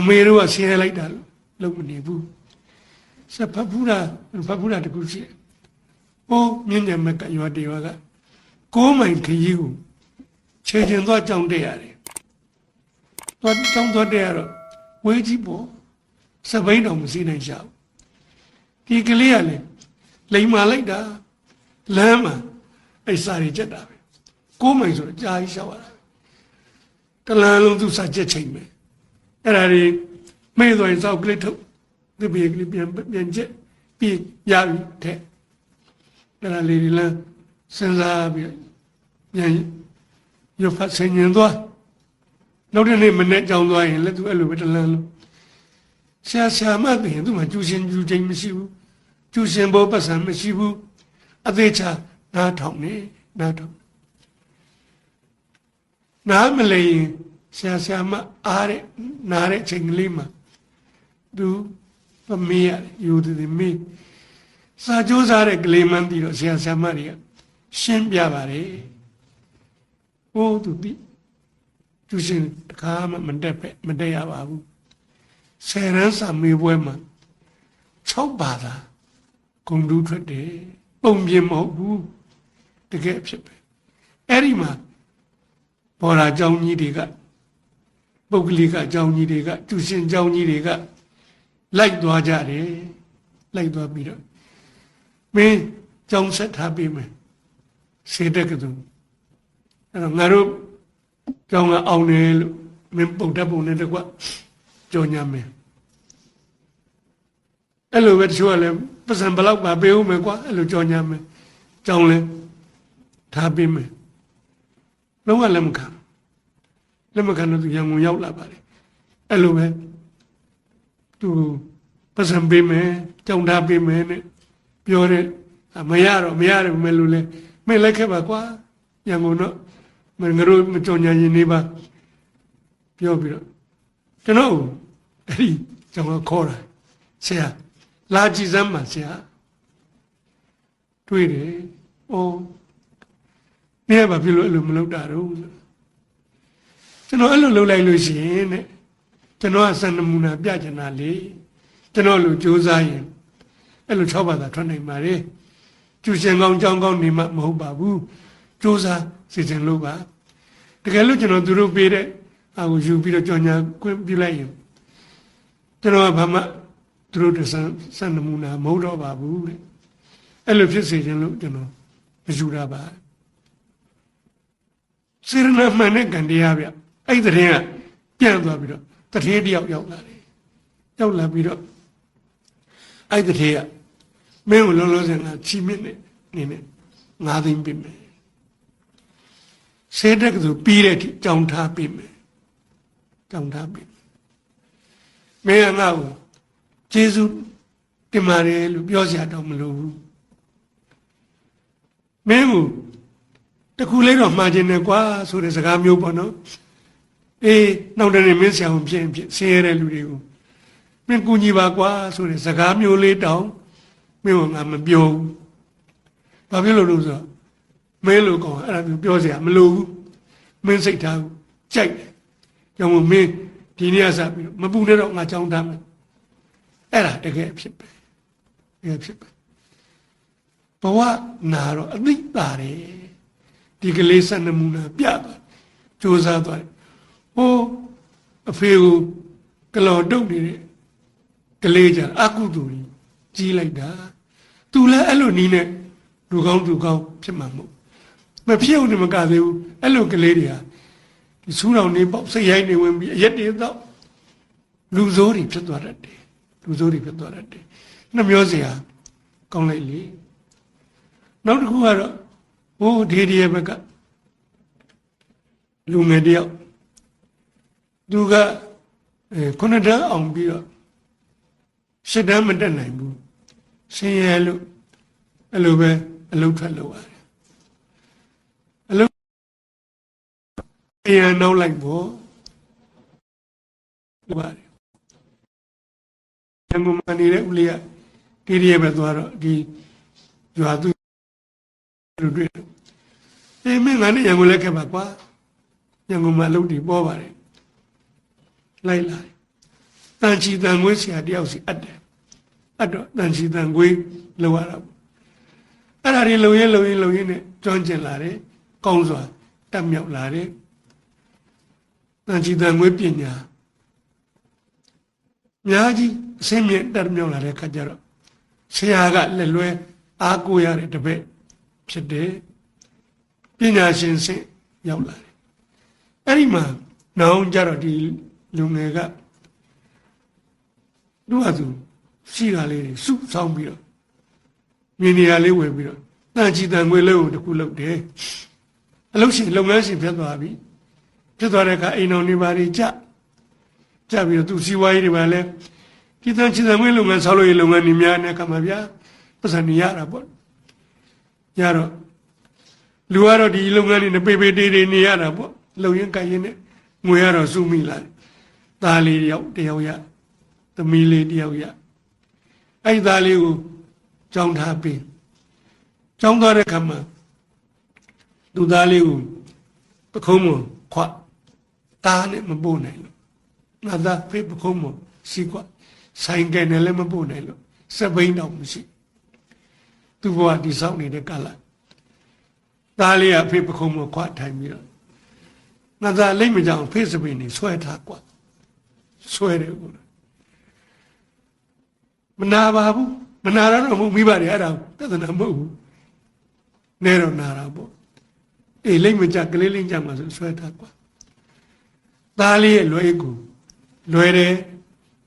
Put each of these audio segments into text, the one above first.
မေတို့ကဆင်းရဲလိုက်တာလုံးမနေဘူးဆက်ဖတ်ဖူးတာတခုရှိတယ်။ဟိုမြင့်မြတ်မကရွာတရွာက6 မိုင်ခရီးကိုခြေကျင်သွားကြောင်းတက်ရတယ်။သွားကြောင်းသွားတက်ရတော့ဝေးကြီးပေါ့စပိန်တော်မစီးနိုင်ရှာဘူး။ဒီကလေးကလည်းလိမ်မာလိုက်တာလမ်းမှာအိစာတွေချက်တာပဲ6 မိုင်ဆိုတော့ကြာကြီးရှောက်ရတာတလန်းလုံးသူစာချက်ချိန်ပဲအဲ့ဒါတွေမေ့သွားရင်စောက်ကလေးထုတ်ဒီဘေးကလေးပြန်ချက်ပြီးရပြီတဲ့အဲ့ဒါလေးလမ်းစဉ်းစားပြီးပြန်ရဖတ်ဆင်ញင်သွားနောက်တစ်နေ့မနေ့ကြောင်းသွားရင်လည်းသူအဲ့လိုပဲတလန်းလုံးဆရာမသိရင်သူမှကျူရှင်ကျူချင်းမရှိဘူးကျူရှင်ဘောပတ်စံမရှိဘူးအသေးချာနားထောင်နေနားထောင်နားမလဲရင်ဆရာမအားတဲ့နားတဲ့အချိန်ကလေးမှာသူမေးရတယ်ယူသည်မေးစာကြိုးစားတဲ့ကလေးမှန်းပြီးတော့ဆရာမတွေကရှင်းပြပါတယ်ဟိုသူပြီးကျူရှင်တခါမှမတက်ရပါဘူး10 ရန်းစာမေးပွဲမှာ6 ဘာသာဂုဏ်တူးထွက်တယ်ပုံပြင်မဟုတ်ဘူးတကယ်ဖြစ်ပဲအဲ့ဒီမှာဘော်ရာကျောင်းကြီးတွေကပုဂ္ဂလိကအကြောင်းကြီးတွေကကျူရှင်အကြောင်းကြီးတွေကလိုက်သွားကြတယ်လိုက်သွားပြီးတော့မင်းကျောင်းဆက်ထားပေးမယ်စေတက်ကတူအဲ့တော့ငါတို့ကျောင်းကအောင်တယ်လို့မင်းပုတ်တတ်ပုံနဲ့တကွကြော်ညာမယ်အဲ့လိုပဲတချို့ကလည်းပတ်စံဘလောက်ပါပေးဦးမယ်ကွာအဲ့လိုကြော်ညာမယ်ကျောင်းလဲထားပေးမယ်လုံးဝလက်မခံတော့သူရန်ကုန်ရောက်လာပါတယ်အဲ့လိုပဲသူပတ်စံပေးမယ်ကြောင်းထားပေးမယ်နဲ့ပြောတဲ့မရမယ်လို့လဲမင်းလိုက်ခဲ့ပါကွာရန်ကုန်တော့ငါတို့မကြော်ညာရင်နေပါပြောပြီးတော့ကျွန်တော်အဲ့ဒီကျွန်တော်ခေါ်တာဆရာလာကြည့်စမ်းပါဆရာတွေ့တယ်ဩမင်းကဘာဖြစ်လို့အဲ့လိုမလုပ်တာတော့ကျွန်တော်အဲ့လိုလုပ်လိုက်လို့ရှိရင်တဲ့ကျွန်တော်ကစံနမူနာပြချင်တာလေကျွန်တော်လိုစူးစမ်းရင်အဲ့လို6 ဘာသာထွက်နိုင်ပါလေကျူရှင်ကောင်းကြောင်းကောင်းနေမှမဟုတ်ပါဘူးစူးစမ်းစီစဉ်လို့ပါတကယ်လို့ကျွန်တော်သူတို့ပေးတဲ့အာကိုယူပြီးတော့ကြော်ညာခွင့်ပြုလိုက်ရင်ကျွန်တော်ကဘာမှသူတို့စံနမူနာမဟုတ်တော့ပါဘူးတဲ့အဲ့လိုဖြစ်စေခြင်းလို့ကျွန်တော်မယူတာပါစေရနာမှန်တဲ့ကံတရားဗျအဲ့ဒီတဲ့ကပြန်သွားပြီးတော့တထေးတယောက်ရောက်လာတယ်ရောက်လာပြီးတော့အဲ့ဒီတဲ့ကမင်းကိုလုံးလုံးစင်ကချီမြင့်နေနဲ့9 သိန်းပေးမယ်စေတက်ကသူပြီးတဲ့အထိကြောင်းထားပေးမယ်ကြောင်းထားပေးမင်းကငါ့ကိုကျေးဇူးတင်ပါတယ်လို့ပြောစရာတော့မလိုဘူးမင်းကိုတခုလေးတော့မှားခြင်းနဲ့ကွာဆိုတဲ့စကားမျိုးပေါ့နော်အေးနောက်တနေ့မင်းဆရာဝန်ဖြစ်ဆင်းရဲတဲ့လူတွေကိုမင်းကူညီပါကွာဆိုတဲ့စကားမျိုးလေးတောင်မင်းကငါမပြောဘူးဘာဖြစ်လို့လဲဆိုတော့မင်းလိုကောင်အဲ့ဒါမျိုးပြောစရာမလိုဘူးမင်းစိတ်ထားကြိုက်တယ်ကြောင့်မင်းဒီနေ့ကစပြီးတော့မပူနဲ့တော့ငါကြောင်းထားမယ်အဲ့ဒါတကယ်ဖြစ်ပဲတကယ်ဖြစ်ပဲဘဝနာတော့အသိပါတယ်ဒီကလေးစံနမူနာပြသွားစူးစမ်းသွားဟိုအဖေကိုကလော်တုတ်နေတဲ့ကလေးကြအကုသိုလ်ကြီးလိုက်တာသူလည်းအဲ့လိုနီးနဲ့လူကောင်းဖြစ်မှာမဟုတ်မဖြစ်ဦးနေမကသေးဘူးအဲ့လိုကလေးတွေဟာဒီဆူးတော်နေပေါ့စိတ်ရိုက်နေဝင်ပြီးအရက်တွေတော့လူဆိုးတွေဖြစ်သွားတတ်တယ်နှမျောစရာကောင်းလိုက်လေနောက်တစ်ခုကတော့ဟိုဒီရဲ့ဘက်ကလူငယ်တယောက်သူက9 တန်းအောင်ပြီးတော့10 တန်းမတက်နိုင်ဘူးဆင်းရဲလို့အဲ့လိုပဲအလုပ်ထွက်လို့ရတယ်အလုပ်ပြန်နောက်လိုက်ပေါ့ဒီပါတယ်ရန်ကုန်မှာနေတဲ့ဦးလေးကဒီရဲ့ပဲသွားတော့ဒီရွာသူတို့တွေ့အေးမင်းငါနဲ့ရန်ကုန်လက်ခဲ့ပါကွာရန်ကုန်မှာအလုပ်တွေပေါ်ပါတယ်လိုက်လာ တန်ချီတန်ခွေးဆရာတယောက်စီအပ်တယ်အပ်တော့တန်ချီတန်ခွေးလောက်ရတာအဲ့ဒါတွေလုံရင်နဲ့ကျွမ်းကျင်လာတယ်ကောင်းစွာတက်မြောက်လာတယ်တန်ချီတန်ခွေးပညာအများကြီးအစင်းမြင့်တက်မြောက်လာတဲ့ခါကျတော့ဆရာကလက်လွဲအားကိုးရတဲ့တပည့်ဖြစ်တယ်ပညာရှင်စင်ရောက်လာတယ်အဲ့ဒီမှာနောင်ကြတော့ဒီလူငယ်ကသူ့ဟာသူရှိတာလေးတွေစုဆောင်းပြီးတော့မြေနေရာလေးဝင်ပြီးတော့တန်ချီတန်ခွေးလေးကိုတစ်ခုလုပ်တယ်အလုပ်ရှင်လုပ်ငန်းရှင်ဖြစ်သွားပြီဖြစ်သွားတဲ့အခါအိမ်တော်နေပါတွေကြပြီးတော့သူစီဝါရေးတွေပါလဲဒီတန်ချီတန်ခွေးလုပ်ငန်းဆောက်လို့ရလုပ်ငန်းနေများတဲ့အခါမှာဗျာပတ်စံနေရတာပေါ့ရတော့လူကတော့ဒီလုပ်ငန်းတွေနဲ့ပေတေးနေရတာပေါ့လုံရင်ကြရင်နဲ့ငွေရတော့စုမိလာသားလေးတယောက်ရသမီးလေးတယောက်ရအဲ့သားလေးကိုကြောင်းထားပြီးကြောင်းသွားတဲ့ခါမှာသူသားလေးကိုပခုံးမခွတားနဲ့မပို့နိုင်လို့ငါသားဖေးပခုံးမစီကွဆိုင်ကယ်နဲ့လည်းမပို့နိုင်လို့စက်ဘိန်းတော့မရှိသူဘဝဒီဆောင်နေတဲ့ကာလသားလေးကဖေးပခုံးမခွထိုင်ပြီးတော့ငါသားလိမ့်မကြောင်ဖေးစပင်းနေဆွဲထားကွဆွဲတယ်ကွမနာပါဘူးမနာတော့မဟုတ်မိပါတယ်အဲ့ဒါတသနာမဟုတ်ဘူးနဲတော့နာတာပေါ့အေးလိမ့်မကြကလေးလိမ့်ကြမှာဆိုဆွဲထားကွသားလေးရဲ့လွယ်ကူလွယ်တယ်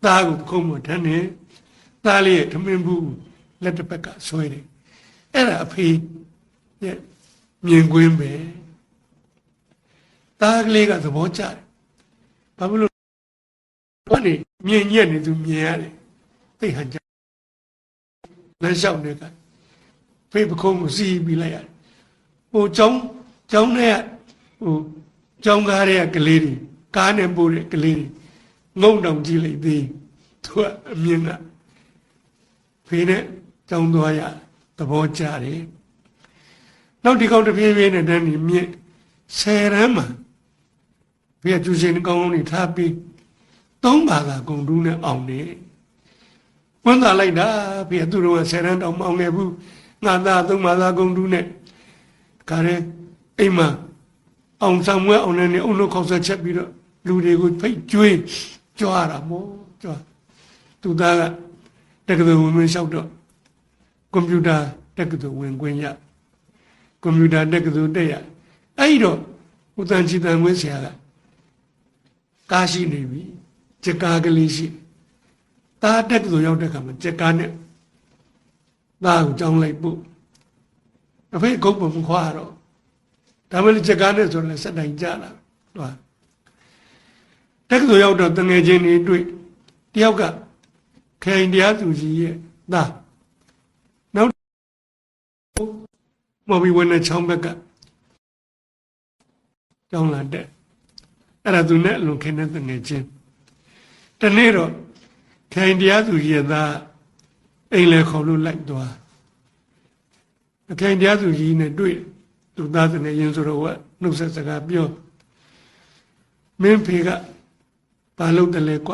သားကိုခုံးမထမ်းနေသားလေးရဲ့ထမင်းဘူးလက်တစ်ဖက်ကဆွဲတယ်အဲ့ဒါအဖေရဲ့မြင်ကွင်းပဲသားကလေးကသဘောကျတယ်ဘာဖြစ်လို့ဘာနေမြင်ညက်နေသူမြင်ရတယ်သိဟန်ကြလမ်းလျှောက်နေကဖေးပခုံးကိုစီးပြီးလိုက်ရတယ်ဟိုကျောင်းထဲကဟိုကျောင်းကားတွေကကလေးတွေကားနဲ့ပို့တဲ့ကလေးတွေငုံတောင်ကြည့်လိုက်သေးသူကအမြင်ကဖေးနဲ့ကျောင်းသွားရသဘောကျတယ်နောက်ဒီကောင်တစ်ပြေးပြေးနဲ့တန်းပြီးမြင့်10ရမ်းမှာဖေးကကျူရှင်ကောင်းကောင်းနေထားပြီး3ဘာသာဂုံတူးနဲ့အောင်နေဝန်သာလိုက်တာဖေးကသူတို့က10ရမ်းတောင်မအောင်ခဲ့ဘူးငါသား3ဘာသာဂုံတူးနဲ့ခါရဲအိမ်မှာအောင်ဆောင်မွဲအောင်နေအုံလို့ခေါက်ဆက်ချက်ပြီးတော့လူတွေကိုဖိတ်ကျွေးကြွားတာမို့ကြွားသူသားကတက္ကသိုလ်ဝင်လျှောက်တော့ကွန်ပျူတာတက္ကသိုလ်ဝင်ခွင့်ရကွန်ပျူတာတက္ကသိုလ်တက်ရအဲ့တော့ဦးတန်ချီတန်ခွေးဆရာကကားရှိနေပြီကြက်ကားကလေးရှိတာတက္ကသိုလ်ရောက်တဲ့ခါမှာကြက်ကားနဲ့သားကိုကြောင်းလိုက်ပို့အဖေကုတ်ပုံခွာတော့ဒါမှလည်းကြက်ကားနဲ့ဆိုလည်းစက်တိုင်ကြလာတော့တက္ကသိုလ်ရောက်တော့တငယ်ချင်းတွေတွေ့တယောက်ကခိုင်တရားသူကြီးရဲ့သားနောက်မော်ဘီဝင်တဲ့ချောင်းဘက်ကကြောင်းလာတဲ့အဲ့ဒါသူနဲ့အလွန်ခင်တဲ့တငယ်ချင်းတနေ့တော့ခိုင်တရားသူကြီးရဲ့သားအိမ်လေခေါ်လို့လိုက်သွားခိုင်တရားသူကြီးနဲ့တွေ့သူသားတငယ်ချင်းဆိုတော့နှုတ်ဆက်စကားပြောမင်းဖေကဘာလုပ်တယ်လဲကွ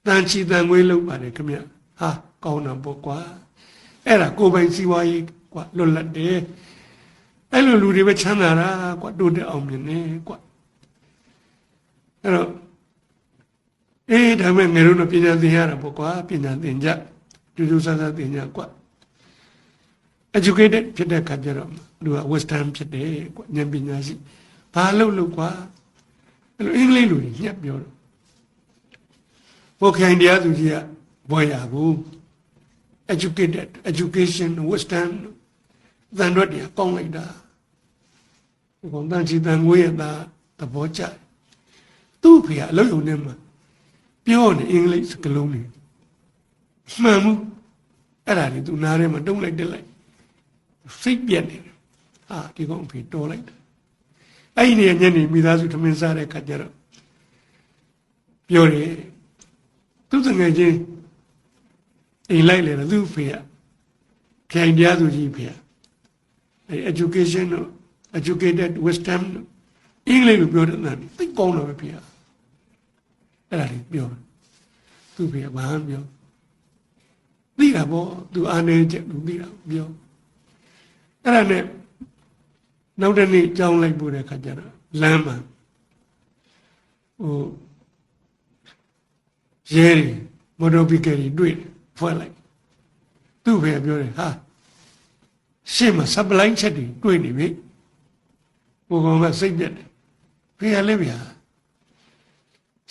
တန်ချီတန်ငွေလုပ်ပါတယ်ခင်ဗျဟာကောင်းတာပေါ့ကွာအဲ့ဒါကိုယ်ပိုင်စီးပွားရေးကွလွတ်လပ်တယ်အဲ့လိုလူတွေပဲချမ်းသာတာကွတိုးတက်အောင်မြင်နေကွအဲ့တော့ဒါမဲ့ငယ်တို့တော့ပညာသင်ရတာပေါ့ကွာပညာသင်ကြကျူးကျူးဆန်းဆန်းသင်ကြကွ educated ဖြစ်တဲ့ခါကျတော့သူက wisdom ဖြစ်တယ်ကွဉာဏ်ပညာရှိဘာလုပ်ကွာအဲ့လိုအင်္ဂလိပ်လိုညှက်ပြောတော့ဘုခိုင်တရားသူကြီးကဘွယ်ရဘူး educated education wisdom တန်တော့တရားကောင်းလိုက်တာဒီကောင်တန်ချီတန်ငွေရတာသဘောကျသူ့ဖေကအလုပ်ရုံထဲမှာပြောနေအင်္ဂလိပ်စကားလုံးတွေမှန်မှုအဲ့ဒါတွေသူနားထဲမှာတုံးလိုက်တက်လိုက်စိတ်ပြက်နေတယ်ဟာဒီကောင်ဖေတော်လိုက်တာအဲ့ဒီညနေမိသားစုထမင်းစားတဲ့ခါကျတော့ပြောတယ်သူတငယ်ချင်းအိမ်လိုက်လေသူ့ဖေကခိုင်တရားသူကြီးဖေကeducation educated wisdom အင်္ဂလိပ်လိုပြောတဲ့နာသိကောင်းတော့ပဲဖေကအဲ့ဒါလေးပြော သူ့ဖေဘာမှပြောသိတာပေါ့သူအားနေချက်သူသိတာပြောအဲ့ဒါနဲ့နောက်တစ်နေ့ကြောင်းလိုက်ပို့တဲ့ခါကျတော့လမ်းမှာဟိုရဲတွေမော်တော်ဘီကယ်တွေတွေ့ဖွဲ့လိုက်သူ့ဖေပြောတယ်ဟာရှေ့မှာစပလိုင်းချက်တွေတွေ့နေပြီဘုကောင်ကစိတ်ပြက်တယ်ဖေရလေးဗျာ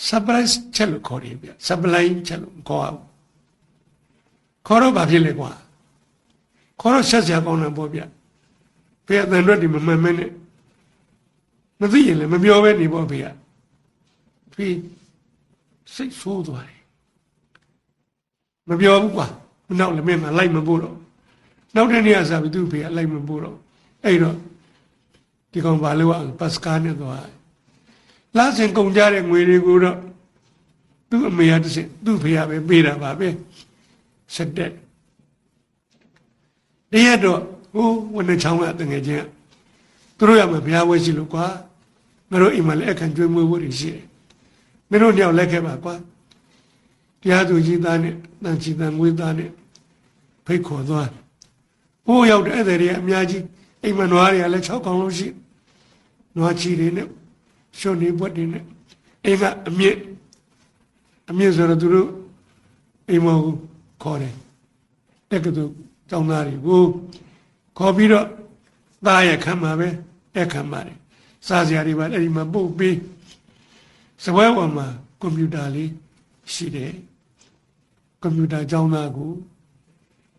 စပလိုင်းချက်လို့ခေါ်တယ်ဗျစပလိုင်းချက်လို့ခေါ်အောင်ခေါ်တော့ဘာဖြစ်လဲကွာခေါ်တော့ဆက်စရာကောင်းတာပေါ့ဗျဖေအတန်တော့ဒီမမှန်မဲနဲ့မသိရင်လည်းမပြောပဲနေပေါ့ဖေကဖေစိတ်ဆိုးသွားတယ်မပြောဘူးကွာနောက်လည်းမင်းကလိုက်မပို့တော့နောက်တဲ့နေ့ကစားပြီးသူ့ဖေကလိုက်မပို့တော့အဲ့တော့ဒီကောင်ဘာလို့အောင်ပတ်စကားနဲ့သွားလာစင်ကုန်ကြတဲ့ငွေတွေကိုတော့သူ့အမေကတစ်စင်သူ့ဖေကပဲပေးတာပါပဲစက်တက်တရက်တော့ဟိုဝန်ထမ်းချောင်းကတငယ်ချင်းသူတို့ရမှာဘုရားဝဲရှိလို့ကွာငါတို့အိမ်မှာလည်းအခန့်ကျွေးမွေးဖို့ရှိတယ်မင်းတို့ညောင်လက်ခဲ့ပါကွာတရားသူကြီးသားနဲ့တန်ချီတန်ငွေသားနဲ့ဖိတ်ခေါ်သွားဟိုရောက်တဲ့အဲ့ဒီအများကြီးအိမ်မနွားတွေကလည်း6កောင်လုံးရှိနွားချီတွေနဲ့ရှုံနေပွက်တွေနဲ့အိမ်ကအမြင့်ဆိုတော့သူတို့အိမ်မကိုခေါ်တယ်တက်ကတူကျောင်းသားတွေကိုခေါ်ပြီးတော့သားရခံမှာပဲတက်ခံပါတယ်စားစရာတွေပါအဲ့ဒီမှာပို့ပြီးစပွဲပေါ်မှာကွန်ပျူတာလေးရှိတယ်ကွန်ပျူတာကျောင်းသားကို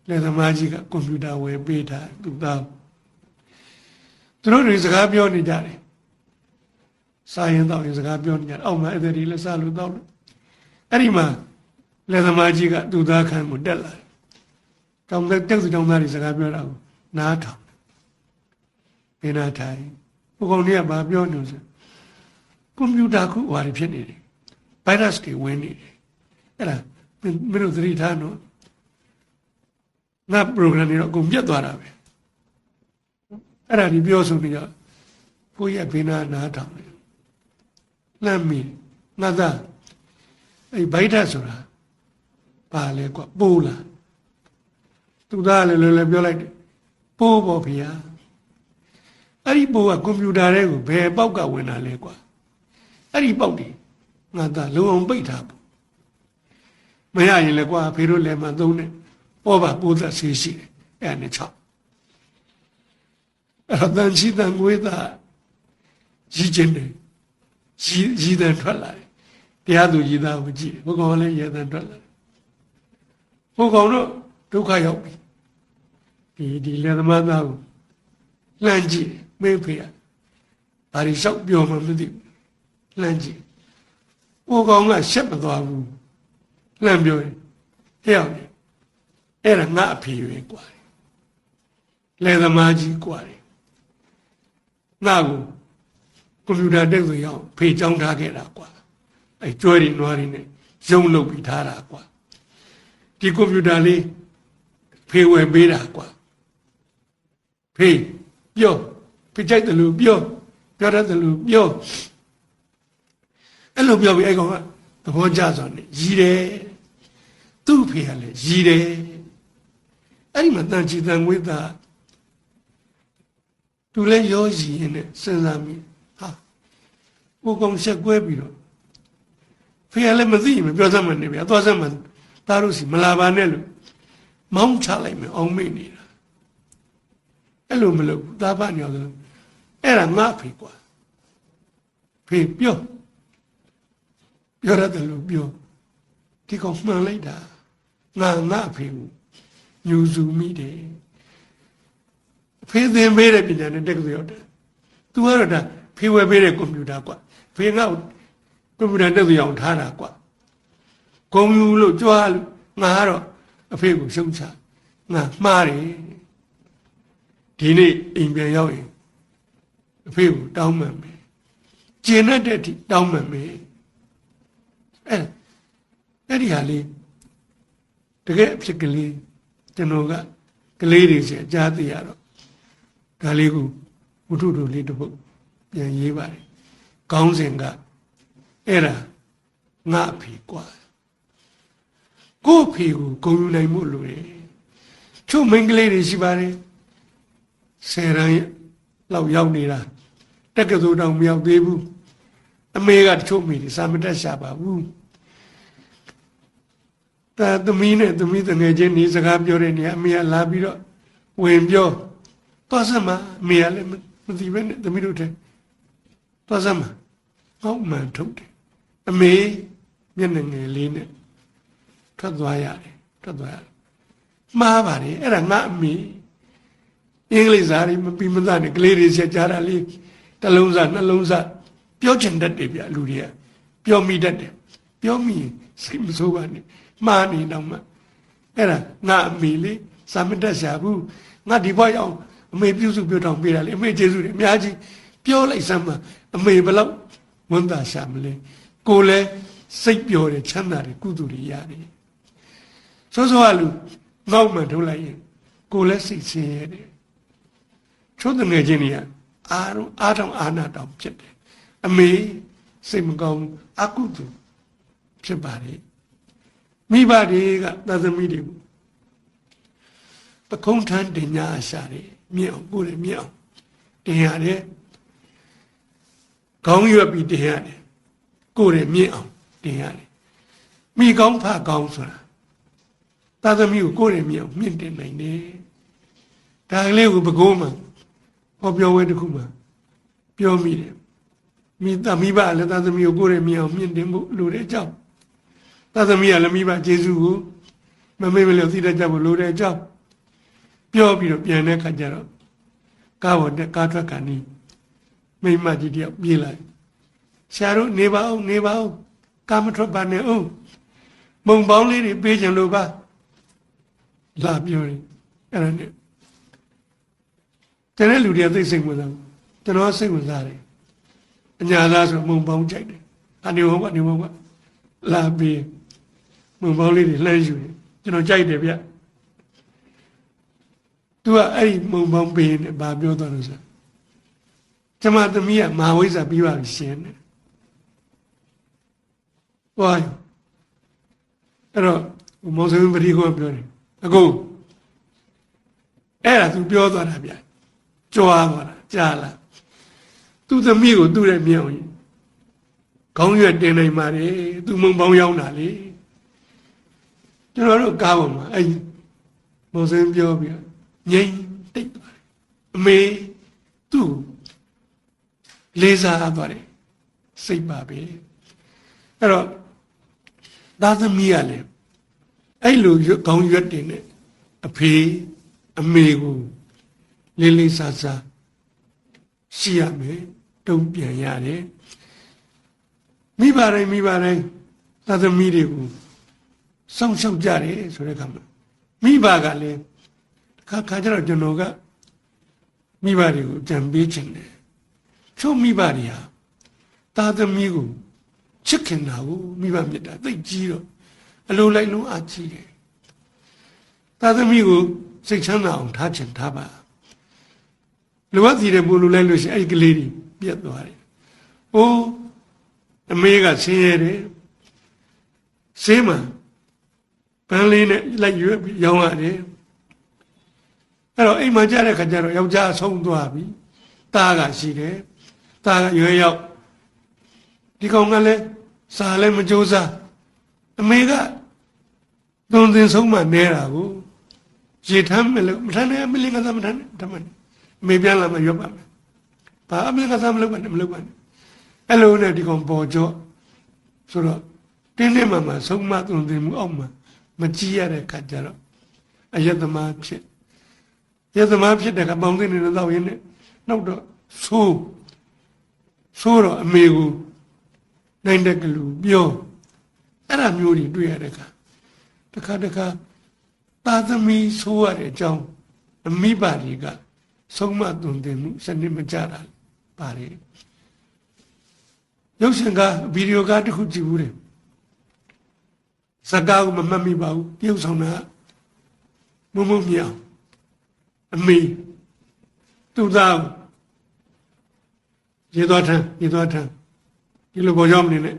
လက်သမားကြီးကကွန်ပျူတာဝယ်ပေးတာသူသားသူတို့တွေစကားပြောနေကြတယ်စာရင်တော့စကားပြောနေကြတယ်အောက်မှာအဲ့ဒီလက်စားလို့တော့အဲ့ဒီမှာလက်သမားကြီးကသူသားခံကိုတက်လာတယ်တောင်တက်စုတောင်သားတွေစကားပြောတာကိုနားထောင်ပြနာထိုင်ဘုကောင်ကြီးကဘာပြောနေလဲကွန်ပျူတာခုဟွာတွေဖြစ်နေတယ်ဗိုင်းရပ်စ်တွေဝင်နေတယ်အဲ့ဒါမင်းတို့သတိထားနော်ငါ program တွေတော့အကုန်ပြတ်သွားတာပဲအဲ့ဒါဒီပြောဆိုနေကြဘုရားဘေးနားထောင်တယ်လှမ်းမိငါသားအဲ့ဗိုင်းရပ်စ်ဆိုတာပါလေကွာပိုးလားသူသားလည်းလည်းပြောလိုက်တယ်ပိုးပေါ့ဗျာအဲ့ဒီပိုးကကွန်ပျူတာတွေကိုဘယ်ပေါက်ကဝင်တာလဲကွာအဲ့ဒီပေါက်တွေငါသားလုံအောင်ပိတ်ထားပေါ့မရရင်လည်းကွာဖေတို့လည်းမသုံးနဲ့ပေါ်ပါပိုးသက်ဆေးရှိတယ်အဲ့နဲ့6အဲ့တော့တန်ချီတန်ငွေသားကြီးချင်းတယ်ကြီးတဲ့ထွက်လာတယ်တရားသူကြီးသားကိုကြည့်ဘုကောင်လည်းရဲတဲ့ထွက်လာတယ်ဘုကောင်တော့ဒုက္ခရောက်ပြီဒီလက်သမားသားကိုလှမ်းကြည့်မေးဖေရဘာလို့ရှောက်ပြောမှမသိဘူးလှမ်းကြည့်ဘုကောင်ကရှက်မသွားဘူးလှမ်းပြောရင်ဟဲ့အောင်အဲ့ဒါငါအဖေပဲကွာလက်သမားကြီးကွာငါကိုကွန်ပျူတာတက်ဆိုရအောင်ဖေချောင်းထားခဲ့တာကွာအဲ့ကျွဲတွေနွားတွေနဲ့ရုံလုပ်ပြီးထားတာကွာဒီကွန်ပျူတာလေးဖေဝယ်ပေးတာကွာဖေပြောဖေကြိုက်တယ်လို့ပြောရတယ်လို့ပြောအဲ့လိုပြောပြီးအဲ့ကောင်ကသဘောကျစွာနဲ့ရည်တယ်သူ့ဖေကလည်းရည်တယ်အဲ့ဒီမှာတန်ချီတန်ငွေသားသူလည်းရောရည်ရင်နဲ့စဉ်းစားမိဟာဘုကောင်ဆက်ကွဲပြီးတော့ဖေကလည်းမသိရင်မပြောစမ်းမနေဗျာသွားစမ်းမသားတို့စီမလာပါနဲ့လို့မောင်းချလိုက်မယ်အောင်မိနေတာအဲ့လိုမလုပ်ဘူးသားဖညောဆိုအဲ့ဒါငါဖေကွာဖေပြောရတယ်လို့ပြောဒီကောင်မှန်လိုက်တာငါဖေကိုညူစုမိတယ်ဖေသင်ပေးတဲ့ပညာနဲ့တက်ကရောက်တယ်သူကတော့ဒါဖေဝယ်ပေးတဲ့ကွန်ပျူတာကွာဖေငါ့ကွန်ပျူတာတက်သူအောင်ထားတာကွာကွန်ပျူလို့ကြွားလို့ငါကတော့အဖေကိုရှုံချငါမှားတယ်ဒီနေ့အိမ်ပြန်ရောက်ရင်အဖေကိုတောင်းမှန်မယ်ကျင်တဲ့အထိတောင်းမှန်မယ်အဲ့ဒီဟာလေးတကယ်အဖြစ်ကလေးကျွန်တော်ကကလေးတွေစီအကြသိရတော့ဒါလေးကိုဝတ္ထုတို့လေးတစ်ပုဒ်ပြန်ရေးပါတယ်ခေါင်းစဉ်ကအဲ့ဒါငါအဖေကွာ ကိုဖေကိုဂုဏ်ယူနိုင်မှုလိုတယ်ချို့မိန်းကလေးတွေရှိပါတယ်10 ရန်လောက်ရောက်နေတာတက်ကသိုလ်တောင်မရောက်သေးဘူးအမေကတချို့မိတွေစာမတက်ရှာပါဘူးတာသမီးနဲ့သမီးတငယ်ချင်းနေစကားပြောတဲ့နေရာအမေကလာပြီးတော့ဝင်ပြောသွားစမ်းမအမေကလည်းမသိပဲနဲ့သမီးတို့တဲ့သွားစမ်းမဟောက်မှန်ထုတ်တယ်အမေမျက်နှာငယ်လေးနဲ့ထွက်သွားရတယ်မှားပါတယ်အဲ့ဒါငါအမေအင်္ဂလိပ်စာတွေမပြီးမသားနဲ့ကလေးတွေဆက်ကြတာလေးတစ်လုံးစားနှလုံးစားပြောချင်တတ်တယ်ဗျလူတွေကပြောမိတတ်တယ်ပြောမိစိတ်မဆိုးပါနဲ့မှားနေတော့မှအဲ့ဒါငါအမေလေးစာမတက်ရှာဘူးငါဒီဘွားရောက်အမေပြုစုပြောတောင်းပေးတာလေအမေကျေးဇူးတွေအများကြီးပြောလိုက်စမ်းပါအမေဘလောက်ဝန်တာရှာမလဲကိုလည်းစိတ်ပျော်တယ်ချမ်းသာတယ်ကုသိုလ်တွေရတယ်စောစောကလူငေါ့မှထုတ်လိုက်ရင်ကိုလည်းစိတ်ဆင်းရဲတယ်ချို့တငယ်ချင်းတွေကအားတောင်အာနာတောင်ဖြစ်တယ်အမေစိတ်မကောင်းအကုသိုလ်ဖြစ်ပါတယ်မိဘတွေကသာသမီတွေကိုပကုံးထမ်းတင်ညာအရှာတယ်မြင့်အောင်ကိုယ်လည်းမြင့်အောင်တင်ရတယ်ခေါင်းရွက်ပြီးတင်ရတယ်ကိုယ်လည်းမြင့်အောင်တင်ရတယ်မိကောင်းဖကောင်းဆိုတာသာသမီကိုကိုယ်လည်းမြင့်အောင်မြင့်တင်နိုင်တယ်ဒါကလေးကိုပကုံးမှာဟောပြောဝဲတစ်ခုမှာပြောမိတယ်မိဘလည်းသာသမီကိုကိုယ်လည်းမြင့်အောင်မြင့်တင်ဖို့လိုတဲ့အကြောင်းသာသမီကလည်းမိဘကျေးဇူးကိုမမေ့မလျော့သိတတ်ကြဖို့လိုတဲ့အကြောင်းပြောပြီးတော့ပြန်တဲ့ခါကျတော့ကားပေါ်တက်ကားထွက်ကန်နီးမိမကြီးတယောက်ပြေးလိုက်ဆရာတို့နေပါဦးကားမထွက်ပါနဲ့ဦးမုံပေါင်းလေးတွေပေးကြလို့ပါလာပြောတယ်အဲ့ဒါနဲ့တဲ့လူတွေကသိစိတ်ဝင်စားကျွန်တော်စိတ်ဝင်စားတယ်အညာသားဆိုမုံပေါင်းကြိုက်တယ်အနေဟုတ်ကလာပြီးမုံပေါင်းလေးတွေလှမ်းယူတယ်ကျွန်တော်ကြိုက်တယ်ဗျသူကအဲ့ဒီမုံပေါင်းပေးနေဘာပြောသွားလို့ဆိုကျမသမီးကမဟာဝိဇ္ဇာပြီးပါပြီရှင်တဲ့ဟောအဲ့တော့မောင်စင်းပရိကောပြောတယ်အကိုအဲ့ဒါသူပြောသွားတာဗျကြွားသွားတာကြားလားသူသမီးကိုသူ့ရဲ့မြောင်ကြီးခေါင်းရွက်တင်နိုင်ပါလေသူမုံပေါင်းရောက်တာလေကျွန်တော်တို့ကားပေါ်မှာအဲ့မောင်စင်းပြောပြီးငိမ့်တိတ်သွားတယ်အမေသူ့လေးစားသွားတယ်စိတ်ပါပဲအဲ့တော့သားသမီးကလည်းအဲ့လိုခေါင်းရွက်တင်နဲ့အဖေအမေကိုလေးလေးစားစားရှိရမယ်တုံ့ပြန်ရတယ်မိဘတိုင်းသားသမီးတွေကိုစောင့်ရှောက်ကြတယ်ဆိုတဲ့အခါမှာမိဘကလည်းခါကျတော့ကျွန်တော်ကမိဘတွေကိုကြံပေးခြင်းတယ်ချို့မိဘတွေဟာသားသမီးကိုချစ်ခင်တာကိုမိဘမြတ်တာသိကြီးတော့အလိုလိုက်လုံးအားကြီးတယ်သားသမီးကိုစိတ်ချမ်းသာအောင်ထားချင်ထားပါလိုအပ်သေးတယ်ဘို့လိုလိုက်လို့ရှိရင်အဲ့ဒီကလေးတွေပြတ်သွားတယ်။အိုးအမေကဆင်းရဲတယ်။ဆေးမှပန်းလေးနဲ့လိုက်ရွက်ပြီးရောင်းရတယ်။အဲ့တော့အိမ်မှာကြားတဲ့ခါကျတော့ယောက်ျားဆုံးသွားပြီ။သားကရှိတယ်။သားကရွယ်ရောက်ဒီကောင်ကလည်းစားလည်းမကြိုးစားအမေကသွန်သင်ဆုံးမှနဲတာကိုရေထမ်းမလို့မထမ်းနဲ့မလင်ကစားမထမ်းနဲ့ဓမ္မနဲ့မေပြန်လာမှရွတ်ပါမယ်။ဘာအမေကစားမလုပ်ပါနဲ့အဲ့လိုနဲ့ဒီကောင်ပေါ်ကြော့ဆိုတော့တင်းတင်းမှဆုံးမသွန်သင်မှုအောက်မှာမကြည့်ရတဲ့ခါကျတော့အယတမဖြစ်တဲ့ကပေါင်းသိနေတော့ရင်းနဲ့နောက်တော့ဆိုးတော့အမေကိုနိုင်တဲ့ကလူပြောအဲ့ဒါမျိုးတွေတွေ့ရတဲ့အခါတခါသားသမီးဆိုးရတဲ့အကြောင်းအမိပါတွေကဆုံးမသွန်သင်မှုစနစ်မကြတာပါတယ်ရုပ်ရှင်ကဗီဒီယိုကားတစ်ခုကြည့်ဘူးတယ်ဇာတ်ကားကိုမမှတ်မိပါဘူးပြုတ်ဆောင်တာမုံမြောင်အမေသူ့သားရေသွားထမ်းဒီလိုပေါ်ကြောင်းမနေနဲ့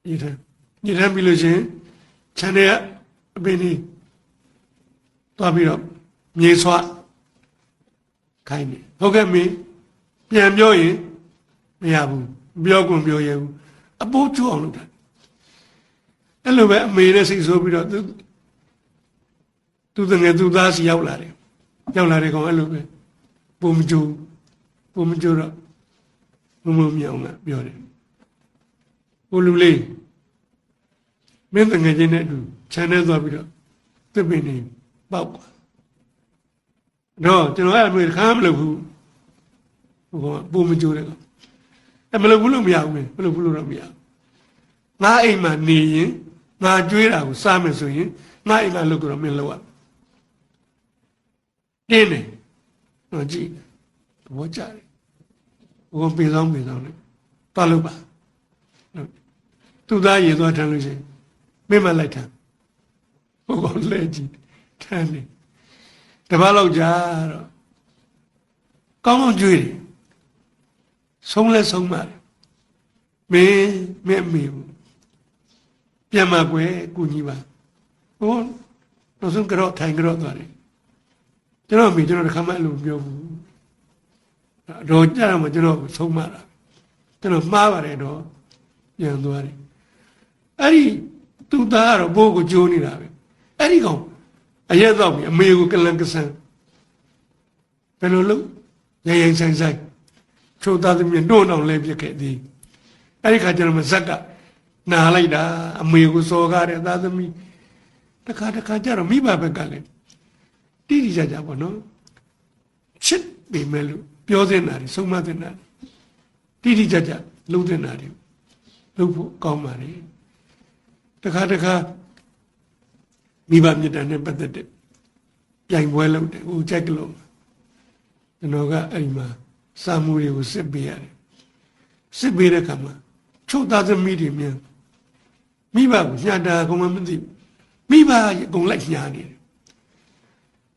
ရေထမ်းပြီးလို့ရှိရင် ခြံထဲအပင်လေးသွားပြီးတော့မြေဆွခိုင်းတယ်ဟုတ်ကဲ့မင်းပြန်ပြောရင်မရဘူးပြောကုန်ပြောရဘူးအပိုးကျအောင်လုပ်တာအဲ့လိုပဲအမေနဲ့စိတ်ဆိုးပြီးတော့သူတငယ်သူသားစီရောက်လာတယ်ကောင်အဲ့လိုပဲပုံမကျိုးတော့မမြောင်ကပြောတယ်ဟိုလူလေးမင်းတငယ်ချင်းနဲ့အတူခြံထဲသွားပြီးတော့တစ်ပင်နေပေါက်သွားတော့ကျွန်တော်အဲ့အမေခါမလုပ်ဘူးဟိုကပုံမကျိုးတယ်အဲ့မလုပ်ဘူးလို့မရဘူးမလုပ်ဘူးလို့တော့မရဘူးငါအိမ်မှာနေရင်ငါကြွေးတာကိုစားမယ်ဆိုရင်ငါအိမ်မှာလုပ်ကြတော့မင်းလုပ်ရတင်းတယ်တော့ကြည့်ဘောကြတယ်ဘုံပေဆောင်နဲ့သွားလို့ပါသူသားရေသွားထမ်းလို့ရှိရင်မင်းမလိုက်ထမ်းဘုံကလဲကြည့်ထမ်းနေတပတ်လောက်ကြာတော့ကောင်းကောင်းကြွေးတယ်ဆုံးလဲဆုံးပါမင်းအမေဘူးပြန်มาကွယ်ကုညီပါဟိုတော့ဆုံးကြော့ထိုင်ကြော့သွားတယ်ကျွန်တော်တခါမှအဲ့လိုပြောဘူးတော့ကြတော့မှကျွန်တော်ဆုံးမတာကျွန်တော်မှားပါတယ်တော့ပြန်သွားတယ်အဲ့ဒီသူ့သားကတော့ဘိုးကိုကြိုးနေတာပဲအဲ့ဒီကောင်အရက်တော့ပြီအမေကိုကလန်ကဆန်ဘယ်လိုလုပ်ရိုင်းဆိုင်ချိုးသားသမီးနှုတ်အောင်လဲပြခဲ့သည်အဲ့ဒီခါကျတော့မဇက်ကနာလိုက်တာအမေကိုစော်ကားတဲ့သားသမီးတခါကျတော့မိဘဘက်ကလည်းတိတိကျကျပေါ့နော်ချစ်ပေမဲ့လို့ပြောတဲ့နာတွေဆုံးမတဲ့နာတိတိကျကျလုံးတဲ့နာတွေလုံးဖို့ကောင်းပါလေတခါမိဘမြတ်တန်နဲ့ပတ်သက်တဲ့ပြိုင်ပွဲလုပ်တယ်ဟိုကြိုက်ကလုံးကျွန်တော်ကအဲ့ဒီမှာစာမှုတွေကိုစစ်ပေးရတယ်စစ်ပေးတဲ့ခါမှာချုပ်သားသမီးတွေမြန်မိဘကိုညာတာကောင်မှမသိမိဘအကုန်လိုက်ညာနေတယ်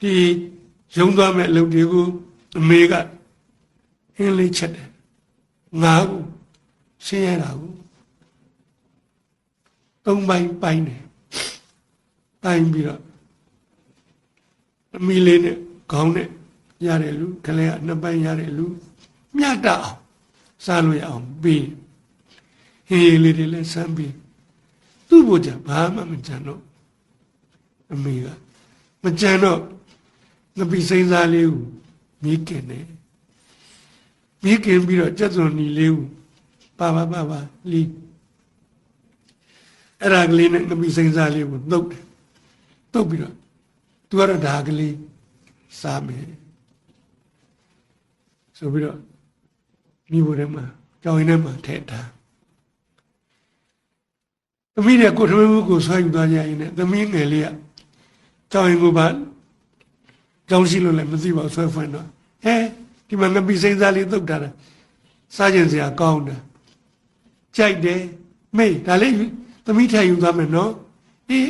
ဒီရုံသွားမဲ့အလုပ်တွေကိုအမေကဟင်းလေးချက်တယ်ငါ့ကိုဆင်းရဲတာကိုသုံးပိုင်းပိုင်းတယ်ပိုင်းပြီးတော့အမီလေးနဲ့ခေါင်းနဲ့ရတယ်လူခလဲကနှစ်ပိုင်းရတယ်လူမြတ်တာအောင်စားလို့ရအောင်ပြီးဟင်းလေးတွေလည်းစမ်းပြီးသူ့ဘုရားဘာမှမကြံတော့အမေကမကြံတော့ငပိစိမ့်စားလေးကိုမိခင်တယ်မိခင်ပြီးတော့ကြက်စုံနီလေးကိုပါလီအဲ့ဒါကလေးနဲ့ငပိစိမ့်စားလေးကိုတုတ်ပြီးတော့သူကတော့ဒါကလေးစားမယ်ဆိုပြီးတော့မိဖို့ထဲမှာကြောင်ရင်ထဲမှာထည့်ထားသမီးတွေကကိုထမင်းကိုဆွဲယူသွားကြရင်လည်းသမီးငယ်လေးကကြောင်ရင်ကိုပါကြောင်ရှိလို့လည်းမသိပါဘူးဆွဲဖွင့်တော့ဒီမှာငပိစိမ့်စားလေးတုတ်ထားတာစားကျင်စရာကောင်းတယ်ကြိုက်တယ်မေးဒါလေးသမီးထည့်ယူသွားမယ်နော်အေး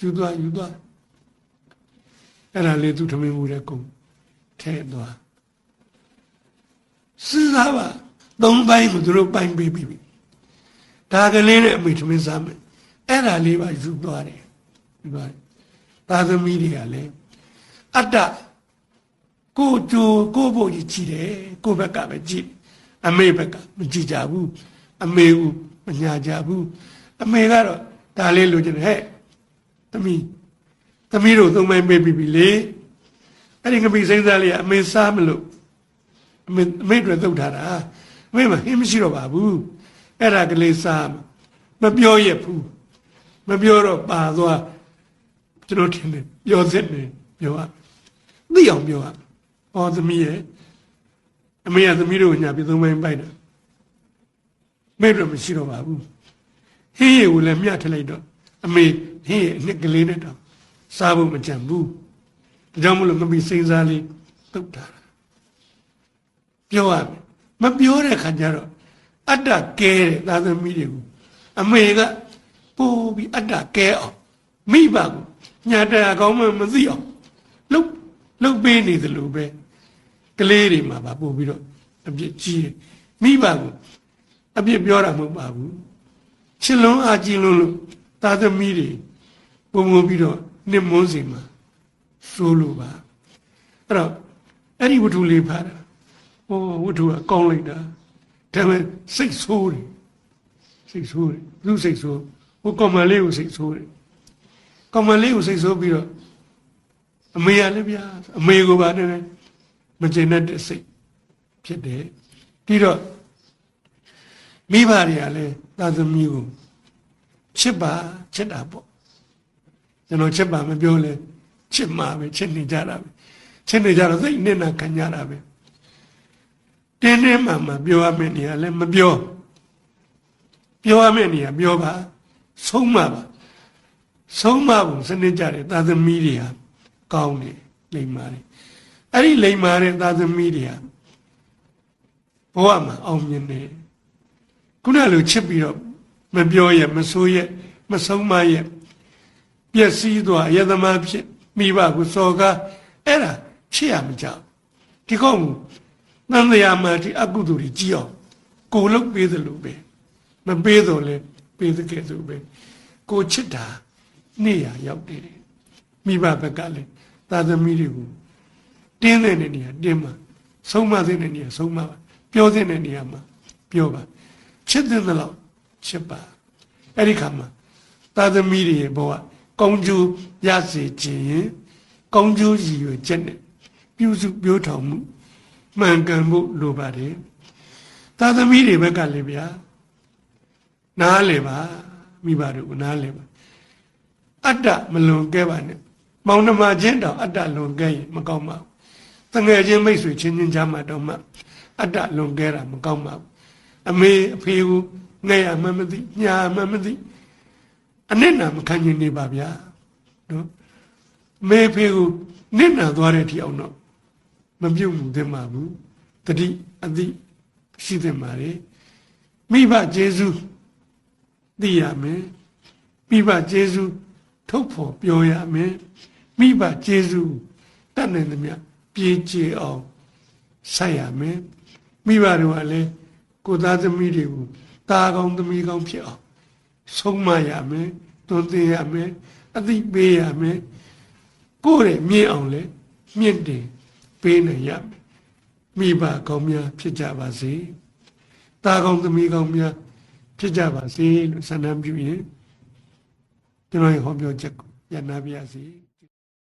ယူသွားအဲ့ဒါလေးသူထမင်းမှုတဲ့ကုန်ထဲသွားစဉ်းစားပါသုံးပိုင်းကိုသူတို့ပိုင်းပေးပြီဒါကလေးနဲ့အမေထမင်းစားမယ်အဲ့ဒါလေးပါယူသွားတယ်သာသမီတွေကလည်းအတ္တကိုကြိုကိုဖို့ကြီးတယ်ကိုဘက်ကပဲကြည့်အမေဘက်ကမကြည့်ကြဘူးအမေကမညာကြဘူးအမေကတော့ဒါလေးလိုချင်တယ်သမီးတို့သုံးပိုင်းပေးပြီလေအဲ့ဒီငပိစိမ့်စားလေးကအမေစားမလို့အမေတွေသုတ်ထားတာအမေမဟင်းမရှိတော့ပါဘူးအဲ့ဒါကလေးစားမပြောရဘူးမပြောတော့ပါသွားကျွန်တော်ထင်တယ်ပြောစစ်နေပြောသိအောင်ပြောဟောသမီးရဲ့အမေကသမီးတို့ကိုညာပြီးသုံးပိုင်းပိုက်တာမေ့တော့မရှိတော့ပါဘူးဟင်းရည်ကိုလည်းမြတ်ထလိုက်တော့အမေဟင်းရည်အနှစ်ကလေးနဲ့တော့စားဖို့မကြံဘူးဒါကြောင့်မလို့ငပိစိမ့်စားလေးတုတ်တာပြောရမယ်မပြောတဲ့ခါကျတော့အတ္တကဲတဲ့သာသမီတွေကိုအမေကပို့ပြီးအတ္တကဲအောင်မိဘကိုညာတရားကောင်းမှမသိအောင်လှုပ်ပေးနေသလိုပဲကလေးတွေမှာပါပို့ပြီးတော့အပြစ်ကြီးတယ်မိဘကိုအပြစ်ပြောတာမဟုတ်ပါဘူးချစ်လုံးအားကြီးလို့သာသမီတွေ ပုံပုံပြီးတော့နှစ်မွန်းစီမှာစိုးလို့ပါအဲ့တော့အဲ့ဒီဝတ္ထုလေးဖတ်တာဟိုဝတ္ထုကကောင်းလိုက်တာဒါပေမဲ့စိတ်ဆိုးတယ်စိတ်ဆိုးတယ်သူစိတ်ဆိုးဟိုကောင်မလေးကိုစိတ်ဆိုးတယ်ကောင်မလေးကိုစိတ်ဆိုးပြီးတော့အမေရလည်းဗျာအမေကိုပါနေမကျင်တဲ့စိတ်ဖြစ်တယ်ပြီးတော့မိဘတွေကလည်းသာသမီကိုချစ်ပါချစ်တာပေါ့ကျွန်တော်ချစ်ပါမပြောလဲချစ်မှာပဲချစ်နေကြတာပဲချစ်နေကြတော့သိနေနာခံကြတာပဲတင်းတင်းမှမှပြောရမယ့်နေရာလည်းမပြောရမယ့်နေရာပြောပါဆုံးမပါဆုံးမဖို့စနစ်ကြတယ်သာသမီတွေဟာကောင်းတယ်လိမ္မာတယ်အဲ့ဒီလိမ္မာတဲ့သာသမီတွေဟာဘဝမှာအောင်မြင်တယ်ခုနလိုချစ်ပြီးတော့မပြောရမဆိုးရမဆုံးမရပျက်စီးသွားယသမားဖြစ်မိဘကိုစော်ကားအဲ့ဒါချစ်ရမကြောက်ဒီကောင်သံဃာမှာဒီအကုသိုလ်တွေကြီးအောင်ကိုလုတ်ပေးသလိုပဲမပေးတော့လဲပေးသကဲ့သို့ပဲကိုချစ်တာနေရရောက်တယ်မိဘဘက်ကလည်းသာသမီတွေကိုတင်းတဲ့နေရာတင်းမှာဆုံးမတဲ့နေရာဆုံးမပါပြောတဲ့နေရာမှာပြောပါချစ်တဲ့လောက်ချစ်ပါအဲ့ဒီခါမှာသာသမီတွေရဲ့ဘဝကောင်းကျိုးရစေခြင်းကောင်းကျိုးရည်ရွယ်ချက်နဲ့ပြုစုပြောထောင်မှုမှန်ကန်မှုလိုပါတယ်သာသမီတွေဘက်ကလည်းဗျာနားလေပါမိဘတို့နားလေပါအတ္တမလွန်ကဲပါနဲ့မောင်နှမချင်းတောင်အတ္တလွန်ကဲရင်မကောင်းပါဘူးတငယ်ချင်းမိတ်ဆွေချင်းချင်းကြားမှာတော့မှအတ္တလွန်ကဲတာမကောင်းပါဘူးအမေအဖေကိုငဲ့ရမှမသိညာမှမသိအနစ်နာမခံနိုင်နေပါဗျာနော်မေဖေကိုနစ်နာသွားတဲ့ထီအောင်တော့မပြုတ်မှုသင့်ပါဘူးတတိအတိရှိသင့်ပါလေမိဘကျေးဇူးသိရမယ်မိဘကျေးဇူးထုတ်ဖော်ပြောရမယ်မိဘကျေးဇူးတတ်နိုင်သမျှပြေးကြအောင်ဆက်ရမယ်မိဘတို့ကလည်းကိုသားသမီးတွေကိုတာကောင်းသမီးကောင်းဖြစ်အောင်ဆုံးမရမယ်တွန်းတင်ရမယ်အသိပေးရမယ်ကိုယ်ရဲ့မြင့်အောင်လဲမြင့်တင်ပေးနိုင်ရမယ်မိဘကောင်းများဖြစ်ကြပါစေတာကောင်းသမီးကောင်းများဖြစ်ကြပါစေလို့ဆန္ဒပြုရင်ကျွန်တော်ရဲ့ဟောပြောချက်ကိုရနာပြရစီ